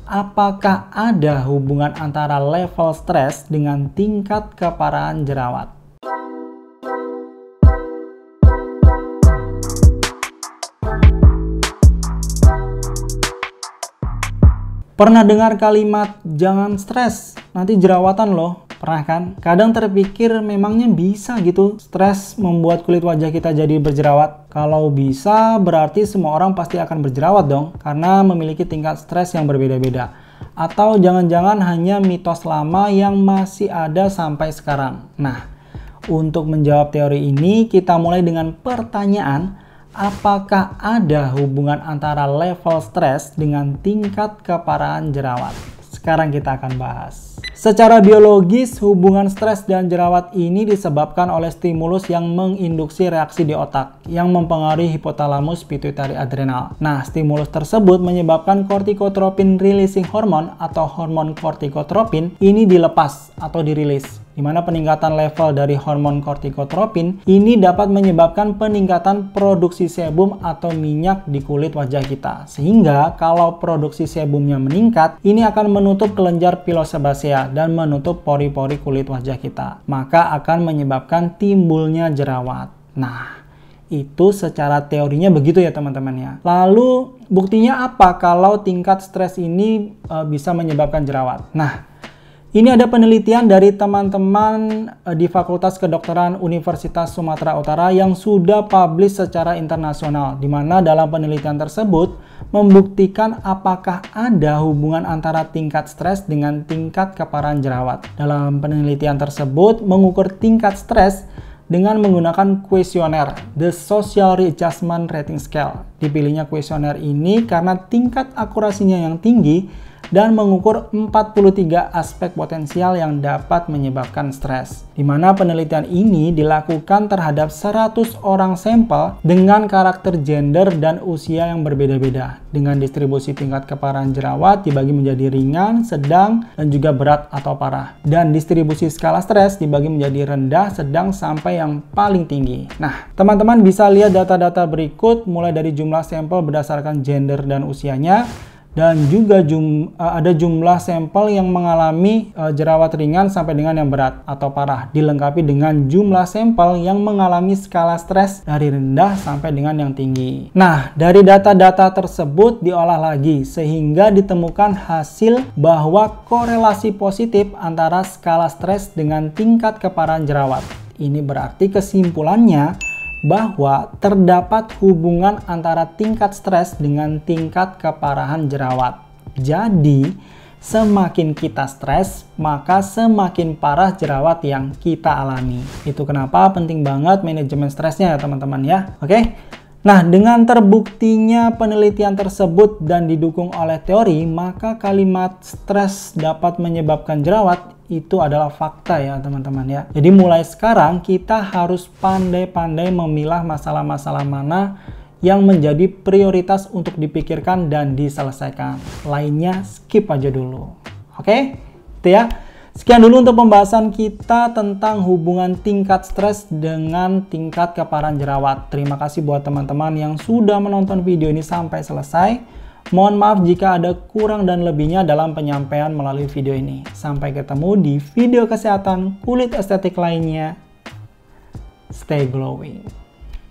Apakah ada hubungan antara level stres dengan tingkat keparahan jerawat? Pernah dengar kalimat jangan stres, nanti jerawatan loh? Pernah kan? Kadang terpikir memangnya bisa gitu stres membuat kulit wajah kita jadi berjerawat? Kalau bisa berarti semua orang pasti akan berjerawat dong, karena memiliki tingkat stres yang berbeda-beda. Atau jangan-jangan hanya mitos lama yang masih ada sampai sekarang. Nah, untuk menjawab teori ini kita mulai dengan pertanyaan, apakah ada hubungan antara level stres dengan tingkat keparahan jerawat? Sekarang kita akan bahas. Secara biologis, hubungan stres dan jerawat ini disebabkan oleh stimulus yang menginduksi reaksi di otak yang mempengaruhi hipotalamus pituitari adrenal. Nah, stimulus tersebut menyebabkan kortikotropin releasing hormone atau hormon kortikotropin ini dilepas atau dirilis, di mana peningkatan level dari hormon kortikotropin ini dapat menyebabkan peningkatan produksi sebum atau minyak di kulit wajah kita. Sehingga kalau produksi sebumnya meningkat, ini akan menutup kelenjar pilosebasea dan menutup pori-pori kulit wajah kita. Maka akan menyebabkan timbulnya jerawat. Nah, itu secara teorinya begitu ya teman-teman ya. Lalu buktinya apa kalau tingkat stres ini bisa menyebabkan jerawat? Nah, ini ada penelitian dari teman-teman di Fakultas Kedokteran Universitas Sumatera Utara yang sudah publish secara internasional, di mana dalam penelitian tersebut membuktikan apakah ada hubungan antara tingkat stres dengan tingkat keparahan jerawat. Dalam penelitian tersebut mengukur tingkat stres dengan menggunakan kuesioner, The Social Readjustment Rating Scale. Dipilihnya kuesioner ini karena tingkat akurasinya yang tinggi dan mengukur 43 aspek potensial yang dapat menyebabkan stres. Di mana penelitian ini dilakukan terhadap 100 orang sampel dengan karakter gender dan usia yang berbeda-beda. Dengan distribusi tingkat keparahan jerawat dibagi menjadi ringan, sedang, dan juga berat atau parah. Dan distribusi skala stres dibagi menjadi rendah, sedang, sampai yang paling tinggi. Nah, teman-teman bisa lihat data-data berikut mulai dari jumlah sampel berdasarkan gender dan usianya, dan juga ada jumlah sampel yang mengalami jerawat ringan sampai dengan yang berat atau parah, dilengkapi dengan jumlah sampel yang mengalami skala stres dari rendah sampai dengan yang tinggi. Nah, dari data-data tersebut diolah lagi sehingga ditemukan hasil bahwa korelasi positif antara skala stres dengan tingkat keparahan jerawat. Ini berarti kesimpulannya bahwa terdapat hubungan antara tingkat stres dengan tingkat keparahan jerawat. Jadi, semakin kita stres, maka semakin parah jerawat yang kita alami. Itu kenapa penting banget manajemen stresnya ya teman-teman ya. Oke? Nah, dengan terbuktinya penelitian tersebut dan didukung oleh teori, maka kalimat stres dapat menyebabkan jerawat itu adalah fakta ya teman-teman ya. Jadi mulai sekarang kita harus pandai-pandai memilah masalah-masalah mana yang menjadi prioritas untuk dipikirkan dan diselesaikan. Lainnya skip aja dulu. Oke? Itu ya. Sekian dulu untuk pembahasan kita tentang hubungan tingkat stres dengan tingkat keparahan jerawat. Terima kasih buat teman-teman yang sudah menonton video ini sampai selesai. Mohon maaf jika ada kurang dan lebihnya dalam penyampaian melalui video ini. Sampai ketemu di video kesehatan kulit estetik lainnya. Stay glowing.